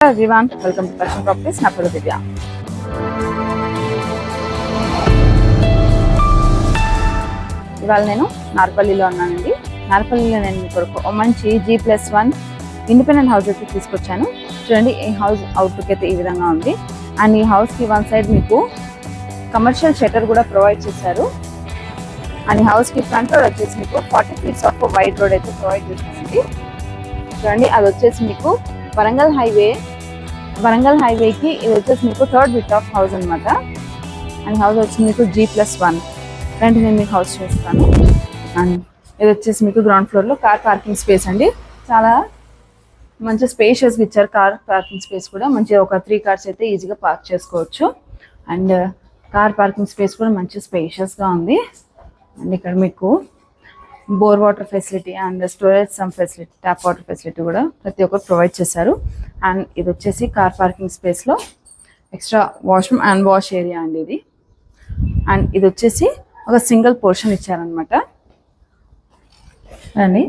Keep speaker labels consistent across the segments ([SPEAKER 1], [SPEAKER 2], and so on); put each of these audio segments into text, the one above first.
[SPEAKER 1] everyone, welcome to Passion Properties. నా పేరు దివ్య. ఇవాళ నేను నార్పల్లిలో ఉన్నానండి. నార్పల్లిలో నేను మీకు మంచి G+1 ఇండిపెండెంట్ హౌస్ అయితే తీసుకొచ్చాను. చూడండి, ఈ హౌస్ అవుట్లుక్ అయితే ఈ విధంగా ఉంది. అండ్ ఈ హౌస్కి వన్ సైడ్ మీకు కమర్షియల్ షట్టర్ కూడా ప్రొవైడ్ చేశారు. అండ్ ఈ హౌస్కి ఫ్రంట్ రోడ్ వచ్చేసి మీకు 40 feet ఆఫ్ వైడ్ రోడ్ అయితే ప్రొవైడ్ చేశారండి. చూడండి, అది వచ్చేసి మీకు వరంగల్ హైవేకి ఇది వచ్చేసి మీకు 3rd బిట్ ఆఫ్ హౌస్ అనమాట. అండ్ హౌస్ వచ్చి మీకు G+1 రండి, నేను మీకు హౌస్ చేస్తాను. అండ్ ఇది వచ్చేసి మీకు గ్రౌండ్ ఫ్లోర్లో కార్ పార్కింగ్ స్పేస్ అండి. చాలా మంచి స్పేషియస్గా ఇచ్చారు. కార్ పార్కింగ్ స్పేస్ కూడా మంచిగా ఒక 3 cars అయితే ఈజీగా పార్క్ చేసుకోవచ్చు. అండ్ కార్ పార్కింగ్ స్పేస్ కూడా మంచి స్పేషియస్గా ఉంది. అండ్ ఇక్కడ మీకు bore water facility and storage some facility, tap water facility కూడా ప్రతి ఒక్కరు ప్రొవైడ్ చేశారు. అండ్ ఇది వచ్చేసి కార్ పార్కింగ్ స్పేస్లో extra washroom and wash area అండి ఇది. అండ్ ఇది వచ్చేసి ఒక సింగిల్ పోర్షన్ ఇచ్చారనమాట అండి.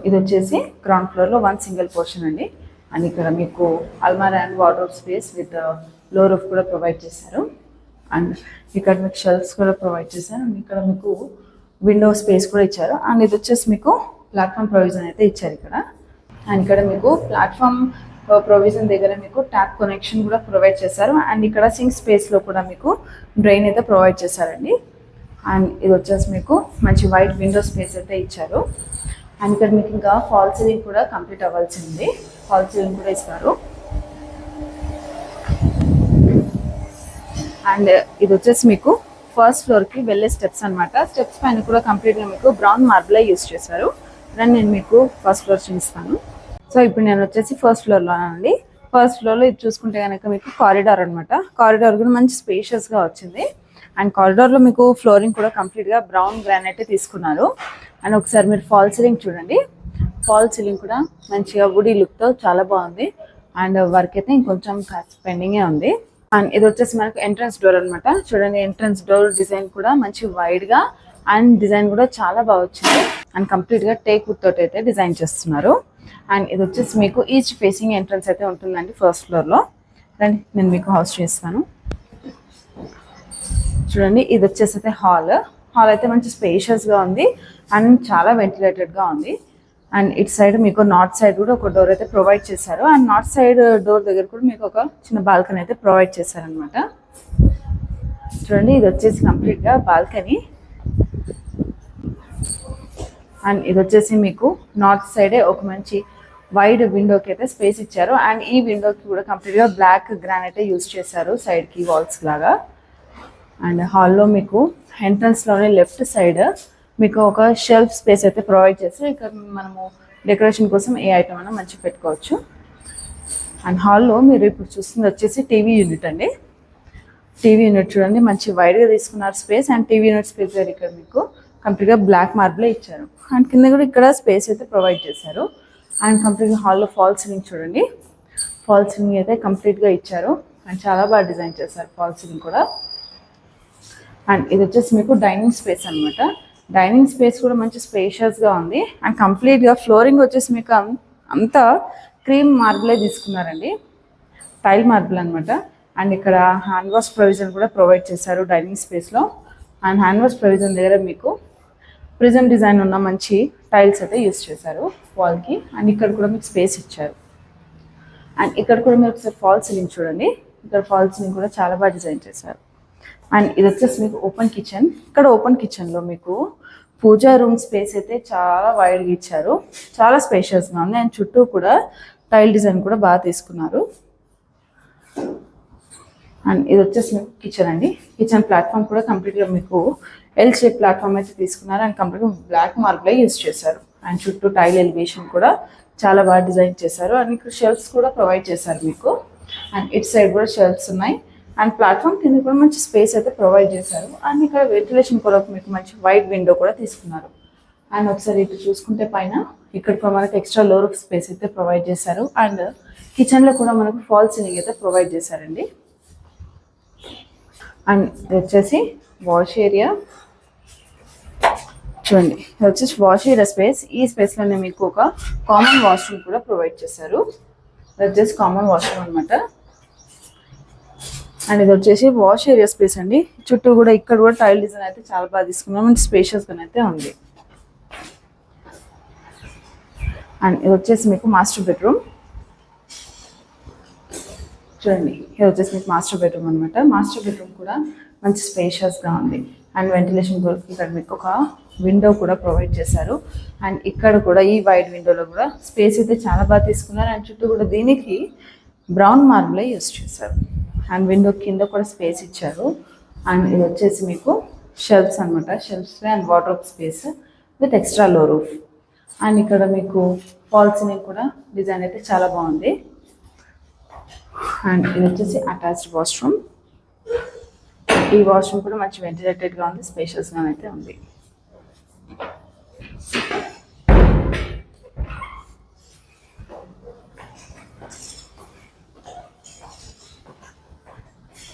[SPEAKER 1] ఇది వచ్చేసి గ్రౌండ్ ఫ్లోర్లో 1 సింగిల్ పోర్షన్ అండి. అండ్ ఇక్కడ మీకు అల్మారా and wardrobe space with low roof కూడా ప్రొవైడ్ చేశారు. అండ్ ఇక్కడ మీకు షెల్ఫ్స్ కూడా ప్రొవైడ్ చేశారు. అండ్ ఇక్కడ మీకు విండో స్పేస్ కూడా ఇచ్చారు. అండ్ ఇది వచ్చేసి మీకు ప్లాట్ఫామ్ ప్రొవిజన్ అయితే ఇచ్చారు ఇక్కడ. అండ్ ఇక్కడ మీకు ప్లాట్ఫామ్ ప్రొవిజన్ దగ్గర మీకు ట్యాప్ కనెక్షన్ కూడా ప్రొవైడ్ చేశారు. అండ్ ఇక్కడ సింక్ స్పేస్లో కూడా మీకు డ్రైన్ అయితే ప్రొవైడ్ చేశారండి. అండ్ ఇది వచ్చేసి మీకు మంచి వైట్ విండో స్పేస్ అయితే ఇచ్చారు. అండ్ ఇక్కడ మీకు ఇంకా ఫాల్ సీలింగ్ కూడా కంప్లీట్ అవ్వాల్సింది. ఫాల్ సీలింగ్ కూడా ఇస్తారు. అండ్ ఇది వచ్చేసి మీకు ఫస్ట్ ఫ్లోర్కి వెళ్ళే స్టెప్స్ అనమాట. స్టెప్స్ పైన కూడా కంప్లీట్గా మీకు బ్రౌన్ మార్బుల్ యూస్ చేశారు. దాన్ని నేను మీకు ఫస్ట్ ఫ్లోర్ చూపిస్తాను. సో ఇప్పుడు నేను వచ్చేసి ఫస్ట్ ఫ్లోర్లో అండి. ఫస్ట్ ఫ్లోర్లో ఇది చూసుకుంటే కనుక మీకు కారిడార్ అనమాట. కారిడార్ కూడా మంచి స్పేషియస్గా వచ్చింది. అండ్ కారిడార్లో మీకు ఫ్లోరింగ్ కూడా కంప్లీట్గా బ్రౌన్ గ్రానైట్ తీసుకున్నారు. అండ్ ఒకసారి మీరు ఫాల్ సీలింగ్ చూడండి. ఫాల్ సీలింగ్ కూడా మంచిగా వుడీ లుక్తో చాలా బాగుంది. అండ్ వర్క్ అయితే ఇంకొంచెం పెండింగే ఉంది. అండ్ ఇది వచ్చేసి మనకు ఎంట్రన్స్ డోర్ అనమాట. చూడండి, ఎంట్రన్స్ డోర్ డిజైన్ కూడా మంచి వైడ్గా అండ్ డిజైన్ కూడా చాలా బాగా వచ్చింది. అండ్ కంప్లీట్గా టేక్ వుడ్ తోటి అయితే డిజైన్ చేస్తున్నారు. అండ్ ఇది వచ్చేసి మీకు ఈస్ట్ ఫేసింగ్ ఎంట్రన్స్ అయితే ఉంటుందండి ఫస్ట్ ఫ్లోర్లో. రండి, నేను మీకు హౌస్ చేస్తాను. చూడండి, ఇది వచ్చేసి అయితే హాల్ అయితే మంచి స్పేషియస్గా ఉంది అండ్ చాలా వెంటిలేటెడ్గా ఉంది. అండ్ ఇటు సైడ్ మీకు నార్త్ సైడ్ కూడా ఒక డోర్ అయితే ప్రొవైడ్ చేశారు. అండ్ నార్త్ సైడ్ డోర్ దగ్గర కూడా మీకు ఒక చిన్న బాల్కనీ అయితే ప్రొవైడ్ చేశారనమాట. చూడండి, ఇది వచ్చేసి కంప్లీట్గా బాల్కనీ. అండ్ ఇది వచ్చేసి మీకు నార్త్ సైడే ఒక మంచి వైడ్ విండోకి అయితే స్పేస్ ఇచ్చారు. అండ్ ఈ విండోకి కూడా కంప్లీట్గా బ్లాక్ గ్రానైట్ యూస్ చేశారు సైడ్కి వాల్స్ లాగా. అండ్ హాల్లో మీకు ఎంట్రన్స్లోనే లెఫ్ట్ సైడ్ మీకు ఒక షెల్ఫ్ స్పేస్ అయితే ప్రొవైడ్ చేసి ఇక్కడ మనము డెకరేషన్ కోసం ఏ ఐటమ్ అయినా మంచిగా పెట్టుకోవచ్చు. అండ్ హాల్లో మీరు ఇప్పుడు చూస్తుంది వచ్చేసి టీవీ యూనిట్ అండి. టీవీ యూనిట్ చూడండి, మంచి వైడ్గా తీసుకున్నారు space. And TV unit space దగ్గర ఇక్కడ మీకు కంప్లీట్గా బ్లాక్ మార్బులే ఇచ్చారు. అండ్ కింద కూడా ఇక్కడ స్పేస్ అయితే ప్రొవైడ్ చేశారు. అండ్ కంప్లీట్గా హాల్లో ఫాల్ సీలింగ్ చూడండి. ఫాల్ సీలింగ్ అయితే కంప్లీట్గా ఇచ్చారు. అండ్ చాలా బాగా డిజైన్ చేశారు ఫాల్ సీలింగ్ కూడా. అండ్ ఇది వచ్చేసి మీకు డైనింగ్ స్పేస్ అనమాట. డైనింగ్ స్పేస్ కూడా మంచి స్పేషియస్గా ఉంది. అండ్ కంప్లీట్గా ఫ్లోరింగ్ వచ్చేసి మీకు అంతా క్రీమ్ మార్బులే తీసుకున్నారండి, టైల్ మార్బుల్ అనమాట. అండ్ ఇక్కడ హ్యాండ్ వాష్ ప్రొవిజన్ కూడా ప్రొవైడ్ చేశారు డైనింగ్ స్పేస్లో. అండ్ హ్యాండ్ వాష్ ప్రొవిజన్ దగ్గర మీకు ప్రిజం డిజైన్ ఉన్న మంచి టైల్స్ అయితే యూస్ చేశారు వాల్కి. అండ్ ఇక్కడ కూడా మీకు స్పేస్ ఇచ్చారు. అండ్ ఇక్కడ కూడా మీరు ఒకసారి ఫాల్ సీలింగ్ చూడండి. ఇక్కడ ఫాల్ సీలింగ్ కూడా చాలా బాగా డిజైన్ చేశారు. అండ్ ఇది వచ్చేసి మీకు ఓపెన్ కిచెన్. ఇక్కడ ఓపెన్ కిచెన్లో మీకు పూజా రూమ్ స్పేస్ అయితే చాలా వైడ్గా ఇచ్చారు. చాలా స్పేషియస్గా ఉంది. అండ్ చుట్టూ కూడా టైల్ డిజైన్ కూడా బాగా తీసుకున్నారు. అండ్ ఇది వచ్చేసి మీకు కిచెన్ అండి. కిచెన్ ప్లాట్ఫామ్ కూడా కంప్లీట్గా మీకు ఎల్ షేప్ ప్లాట్ఫామ్ అయితే తీసుకున్నారు. అండ్ కంప్లీట్గా బ్లాక్ మార్బులే యూస్ చేశారు. అండ్ చుట్టూ టైల్ ఎలివేషన్ కూడా చాలా బాగా డిజైన్ చేశారు. అండ్ ఇక్కడ షెల్ఫ్స్ కూడా ప్రొవైడ్ చేశారు మీకు. అండ్ ఇటు సైడ్ కూడా షెల్ఫ్స్ ఉన్నాయి. అండ్ ప్లాట్ఫామ్ కింద కూడా మంచి స్పేస్ అయితే ప్రొవైడ్ చేశారు. అండ్ ఇక్కడ వెంటిలేషన్ కొరకు మీకు మంచి వైడ్ విండో కూడా తీసుకున్నారు. అండ్ ఒకసారి ఇటు చూసుకుంటే పైన ఇక్కడ కూడా మనకు ఎక్స్ట్రా లో రూఫ్ స్పేస్ అయితే ప్రొవైడ్ చేశారు. అండ్ కిచెన్లో కూడా మనకు ఫాల్ సీలింగ్ అయితే ప్రొవైడ్ చేశారండి. అండ్ ఇది వచ్చేసి వాష్ ఏరియా చూడండి. ఇది వచ్చేసి వాష్ ఏరియా స్పేస్. ఈ స్పేస్లోనే మీకు ఒక కామన్ వాష్రూమ్ కూడా ప్రొవైడ్ చేశారు. వచ్చేసి కామన్ వాష్రూమ్ అనమాట. అండ్ ఇది వచ్చేసి వాష్ ఏరియా స్పేస్ అండి. చుట్టూ కూడా ఇక్కడ కూడా టైల్ డిజైన్ అయితే చాలా బాగా తీసుకున్నాం అండ్ స్పేషియస్గా అయితే ఉంది. అండ్ ఇది వచ్చేసి మీకు మాస్టర్ బెడ్రూమ్. చూడండి, ఇది వచ్చేసి మీకు మాస్టర్ బెడ్రూమ్ అనమాట. మాస్టర్ బెడ్రూమ్ కూడా మంచి స్పేషియస్గా ఉంది. అండ్ వెంటిలేషన్ కొరకు ఇక్కడ మీకు ఒక విండో కూడా ప్రొవైడ్ చేశారు. అండ్ ఇక్కడ కూడా ఈ వైడ్ విండోలో కూడా స్పేస్ అయితే చాలా బాగా తీసుకున్నారు. అండ్ చుట్టూ కూడా దీనికి బ్రౌన్ మార్బులే యూస్ చేశారు. అండ్ విండో కింద కూడా స్పేస్ ఇచ్చారు. అండ్ ఇది వచ్చేసి మీకు షెల్ఫ్స్ అనమాట. Shelves and wardrobe space with extra లో రూఫ్. అండ్ ఇక్కడ మీకు ఫాల్ సీలింగ్ కూడా డిజైన్ అయితే చాలా బాగుంది. అండ్ ఇది వచ్చేసి అటాచ్డ్ వాష్రూమ్. ఈ వాష్రూమ్ కూడా మంచి వెంటిలేటెడ్గా ఉంది, స్పేషియస్గా అయితే ఉంది.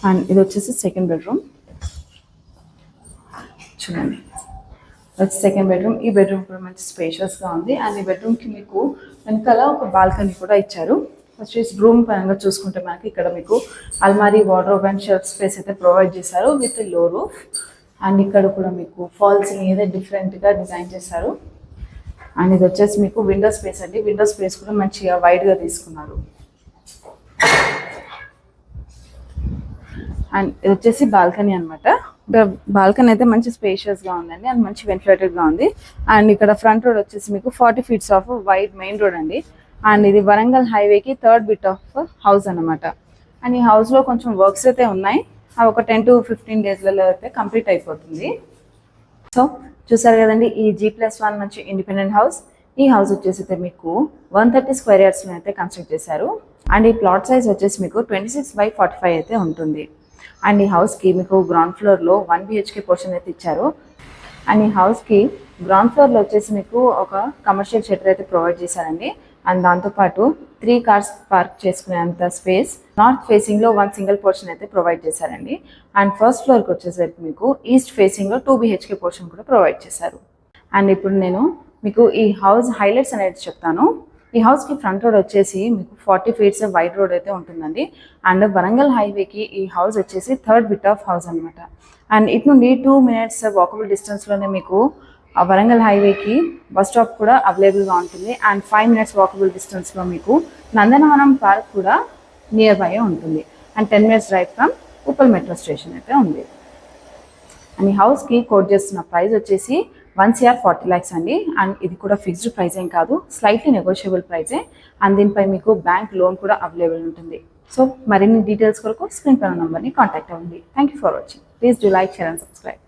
[SPEAKER 1] అండ్ ఇది వచ్చేసి సెకండ్ బెడ్రూమ్. చూడండి, వచ్చి సెకండ్ బెడ్రూమ్. ఈ బెడ్రూమ్ కూడా మంచి స్పేషియస్గా ఉంది. అండ్ ఈ బెడ్రూమ్కి మీకు వెనకాల ఒక బాల్కనీ కూడా ఇచ్చారు. వచ్చేసి రూమ్ పరంగా చూసుకుంటే మనకి ఇక్కడ మీకు అల్మారీ, వార్డ్రోబ్ అండ్ షెల్ఫ్ స్పేస్ అయితే ప్రొవైడ్ చేశారు విత్ లో రూఫ్. అండ్ ఇక్కడ కూడా మీకు ఫాల్ సీలింగ్ అయితే డిఫరెంట్గా డిజైన్ చేశారు. అండ్ ఇది వచ్చేసి మీకు విండో స్పేస్ అండి. విండో స్పేస్ కూడా మంచిగా వైడ్గా తీసుకున్నారు. అండ్ ఇది వచ్చేసి బాల్కనీ అనమాట. బాల్కనీ అయితే మంచి స్పేషియస్గా ఉందండి అండ్ మంచి వెంటిలేటెడ్గా ఉంది. అండ్ ఇక్కడ ఫ్రంట్ రోడ్ వచ్చేసి మీకు 40 feet of wide main road అండి. అండ్ ఇది వరంగల్ హైవేకి థర్డ్ బిట్ ఆఫ్ హౌస్ అనమాట. అండ్ ఈ హౌస్లో కొంచెం వర్క్స్ అయితే ఉన్నాయి. అవి ఒక 10 to 15 daysలలో అయితే కంప్లీట్ అయిపోతుంది. సో చూసారు కదండి, ఈ G+1 మంచి ఇండిపెండెంట్ హౌస్. ఈ హౌస్ వచ్చేసి అయితే మీకు 130 square yardsలో అయితే కన్స్ట్రక్ట్ చేశారు. అండ్ ఈ ప్లాట్ సైజ్ వచ్చేసి మీకు 26/45 అయితే ఉంటుంది. అండ్ ఈ హౌస్కి మీకు గ్రౌండ్ ఫ్లోర్లో 1 BHK పోర్షన్ అయితే ఇచ్చారు. అండ్ ఈ హౌస్కి గ్రౌండ్ ఫ్లోర్లో వచ్చేసి మీకు ఒక కమర్షియల్ షెటర్ అయితే ప్రొవైడ్ చేశారండి. అండ్ దాంతోపాటు 3 cars పార్క్ చేసుకునేంత స్పేస్ నార్త్ ఫేసింగ్లో 1 single పోర్షన్ అయితే ప్రొవైడ్ చేశారండి. అండ్ ఫస్ట్ ఫ్లోర్కి వచ్చేసరికి మీకు ఈస్ట్ ఫేసింగ్లో 2 BHK పోర్షన్ కూడా ప్రొవైడ్ చేశారు. అండ్ ఇప్పుడు నేను మీకు ఈ హౌస్ హైలైట్స్ అనేది చెప్తాను. ఈ హౌస్కి ఫ్రంట్ రోడ్ వచ్చేసి మీకు 40 feet వైడ్ రోడ్ అయితే ఉంటుందండి. అండ్ వరంగల్ హైవేకి ఈ హౌస్ వచ్చేసి థర్డ్ బిట్ ఆఫ్ హౌస్ అనమాట. అండ్ ఇటు నుండి 2 minutes వాకబుల్ డిస్టెన్స్లోనే మీకు వరంగల్ హైవేకి బస్ స్టాప్ కూడా అవైలబుల్గా ఉంటుంది. అండ్ 5 minutes వాకబుల్ డిస్టెన్స్లో మీకు నందనవనం పార్క్ కూడా నియర్ బై ఉంటుంది. And 10 minutes drive from Uppal metro station అయితే ఉంది. అండ్ ఈ హౌస్కి కోట్ చేస్తున్న ప్రైస్ వచ్చేసి 1,40 lakhs అండి. అండ్ ఇది కూడా ఫిక్స్డ్ ప్రైస్ ఏం కాదు, స్లైట్లీ నెగోషియబుల్ ప్రైజే. అండ్ దీనిపై మీకు బ్యాంక్ లోన్ కూడా అవైలబుల్ ఉంటుంది. సో మరిన్ని డీటెయిల్స్ కొరకు స్క్రీన్ పైన నంబర్ని కాంటాక్ట్ అవ్వండి. Thank you for watching. Please do like, share and subscribe.